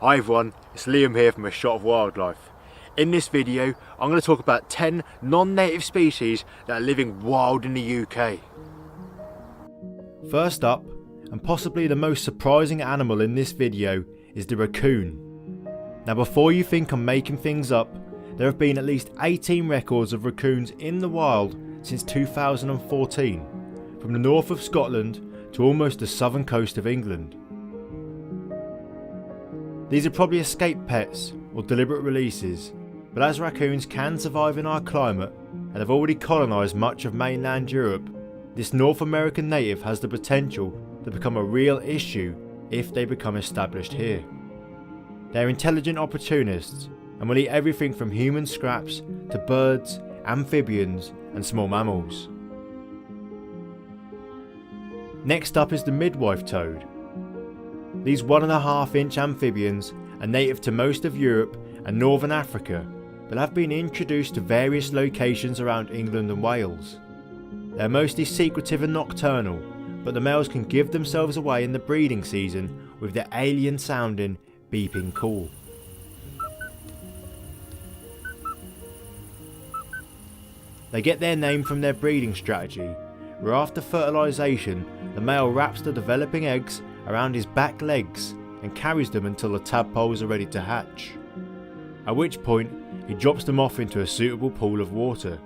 Hi everyone, it's Liam here from A Shot of Wildlife. In this video, I'm going to talk about 10 non-native species that are living wild in the UK. First up, and possibly the most surprising animal in this video, is the raccoon. Now before you think I'm making things up, there have been at least 18 records of raccoons in the wild since 2014, from the north of Scotland to almost the southern coast of England. These are probably escaped pets or deliberate releases, but as raccoons can survive in our climate and have already colonised much of mainland Europe, this North American native has the potential to become a real issue if they become established here. They are intelligent opportunists and will eat everything from human scraps to birds, amphibians and small mammals. Next up is the midwife toad. These 1.5-inch amphibians are native to most of Europe and northern Africa, but have been introduced to various locations around England and Wales. They are mostly secretive and nocturnal, but the males can give themselves away in the breeding season with their alien sounding beeping call. They get their name from their breeding strategy, where after fertilisation the male wraps the developing eggs around his back legs and carries them until the tadpoles are ready to hatch, at which point he drops them off into a suitable pool of water.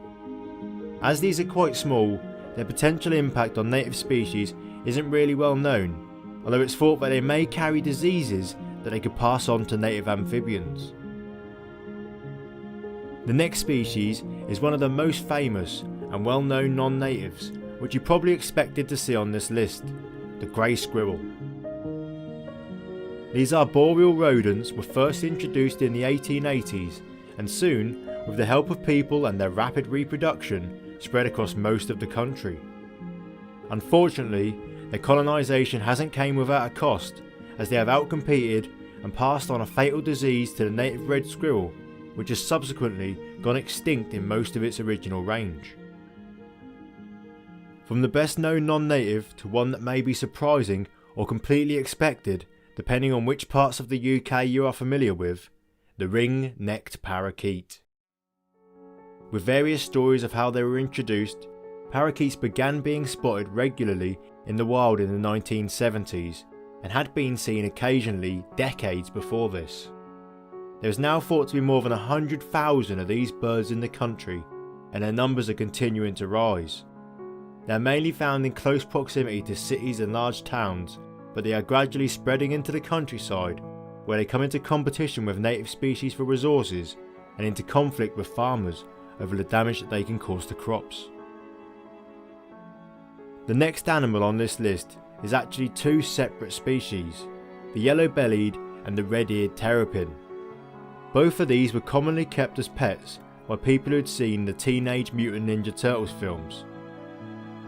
As these are quite small, their potential impact on native species isn't really well known, although it's thought that they may carry diseases that they could pass on to native amphibians. The next species is one of the most famous and well-known non-natives, which you probably expected to see on this list, the grey squirrel. These arboreal rodents were first introduced in the 1880s and soon, with the help of people and their rapid reproduction, spread across most of the country. Unfortunately, their colonisation hasn't came without a cost, as they have outcompeted and passed on a fatal disease to the native red squirrel, which has subsequently gone extinct in most of its original range. From the best known non-native to one that may be surprising or completely expected, depending on which parts of the UK you are familiar with, the ring-necked parakeet. With various stories of how they were introduced, parakeets began being spotted regularly in the wild in the 1970s and had been seen occasionally decades before this. There is now thought to be more than 100,000 of these birds in the country, and their numbers are continuing to rise. They are mainly found in close proximity to cities and large towns, but they are gradually spreading into the countryside, where they come into competition with native species for resources and into conflict with farmers over the damage that they can cause to crops. The next animal on this list is actually two separate species, the yellow-bellied and the red-eared terrapin. Both of these were commonly kept as pets by people who had seen the Teenage Mutant Ninja Turtles films.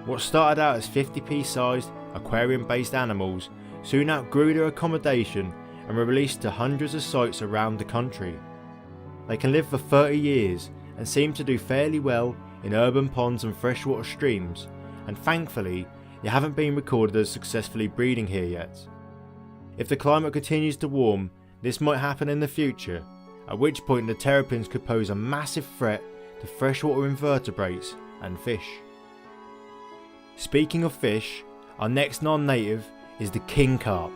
What started out as 50p sized aquarium based animals soon outgrew their accommodation and were released to hundreds of sites around the country. They can live for 30 years and seem to do fairly well in urban ponds and freshwater streams, and thankfully they haven't been recorded as successfully breeding here yet. If the climate continues to warm, this might happen in the future, at which point the terrapins could pose a massive threat to freshwater invertebrates and fish. Speaking of fish, our next non-native is the king carp.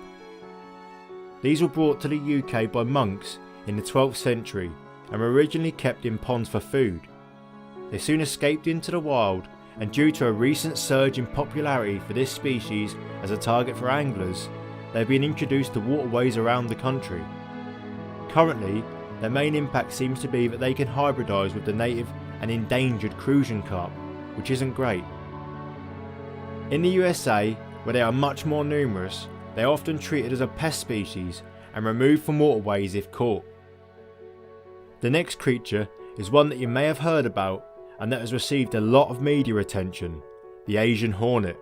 These were brought to the UK by monks in the 12th century and were originally kept in ponds for food. They soon escaped into the wild, and due to a recent surge in popularity for this species as a target for anglers, they have been introduced to waterways around the country. Currently, their main impact seems to be that they can hybridise with the native and endangered Crucian carp, which isn't great. In the USA, where they are much more numerous, they are often treated as a pest species and removed from waterways if caught. The next creature is one that you may have heard about and that has received a lot of media attention, the Asian hornet.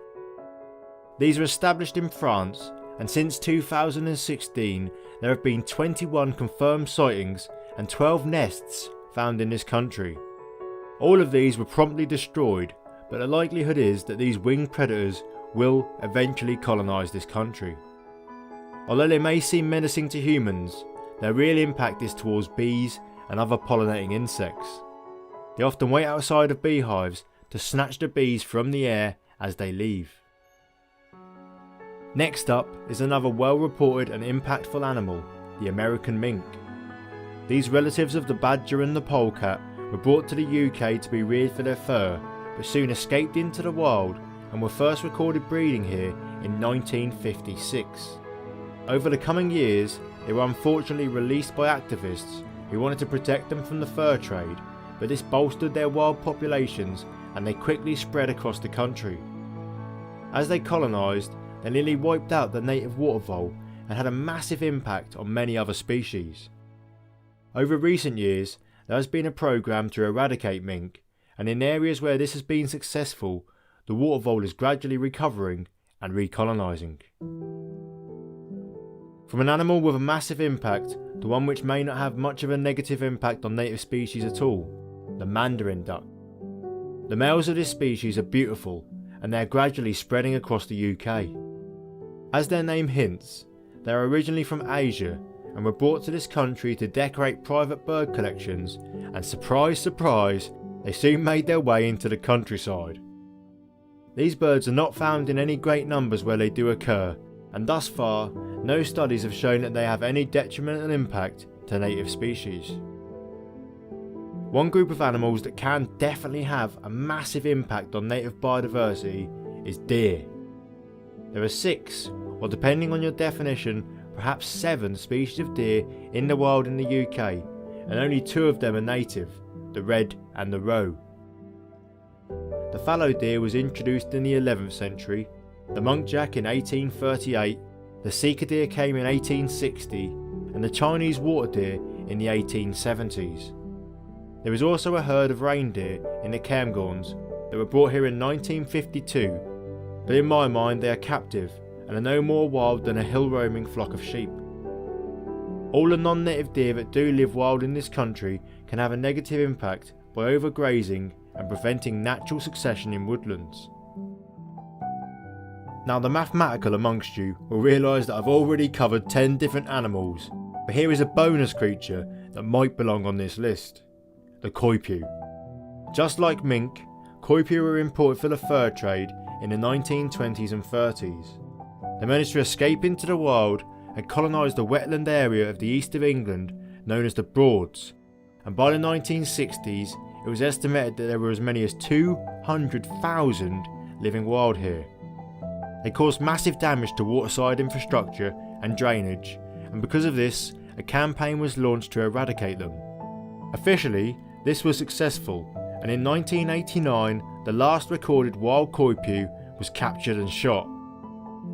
These are established in France, and since 2016 there have been 21 confirmed sightings and 12 nests found in this country. All of these were promptly destroyed, but the likelihood is that these winged predators will eventually colonise this country. Although they may seem menacing to humans, their real impact is towards bees and other pollinating insects. They often wait outside of beehives to snatch the bees from the air as they leave. Next up is another well-reported and impactful animal, the American mink. These relatives of the badger and the polecat were brought to the UK to be reared for their fur, but soon escaped into the wild and were first recorded breeding here in 1956. Over the coming years, they were unfortunately released by activists who wanted to protect them from the fur trade, but this bolstered their wild populations and they quickly spread across the country. As they colonised, they nearly wiped out the native water vole and had a massive impact on many other species. Over recent years, there has been a programme to eradicate mink, and in areas where this has been successful, the water vole is gradually recovering and recolonising. From an animal with a massive impact to one which may not have much of a negative impact on native species at all, the mandarin duck. The males of this species are beautiful and they are gradually spreading across the UK. As their name hints, they are originally from Asia and were brought to this country to decorate private bird collections, and surprise surprise, they soon made their way into the countryside. These birds are not found in any great numbers where they do occur, and thus far no studies have shown that they have any detrimental impact to native species. One group of animals that can definitely have a massive impact on native biodiversity is deer. There are 6, or depending on your definition, perhaps 7 species of deer in the wild in the UK, and only 2 of them are native, the red and the roe. The fallow deer was introduced in the 11th century, the muntjac in 1838, the sika deer came in 1860, and the Chinese water deer in the 1870s. There is also a herd of reindeer in the Cairngorms that were brought here in 1952, but in my mind they are captive and are no more wild than a hill-roaming flock of sheep. All the non-native deer that do live wild in this country can have a negative impact by overgrazing and preventing natural succession in woodlands. Now the mathematical amongst you will realise that I've already covered 10 different animals, but here is a bonus creature that might belong on this list. The coypu. Just like mink, coypu were imported for the fur trade in the 1920s and 30s. They managed to escape into the wild and colonised the wetland area of the east of England known as the Broads, and by the 1960s it was estimated that there were as many as 200,000 living wild here. They caused massive damage to waterside infrastructure and drainage, and because of this, a campaign was launched to eradicate them. Officially, this was successful, and in 1989 the last recorded wild coypu was captured and shot.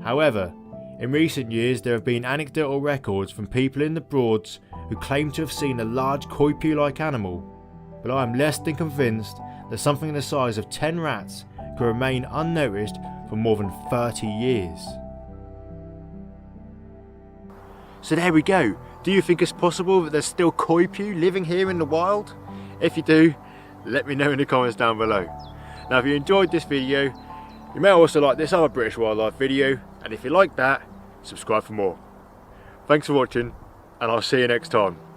However, in recent years there have been anecdotal records from people in the Broads who claim to have seen a large coypu-like animal, but I am less than convinced that something the size of 10 rats could remain unnoticed for more than 30 years. So there we go. Do you think it's possible that there's still coypu living here in the wild? If you do, let me know in the comments down below. Now if you enjoyed this video, you may also like this other British wildlife video, and if you like that, subscribe for more. Thanks for watching, and I'll see you next time.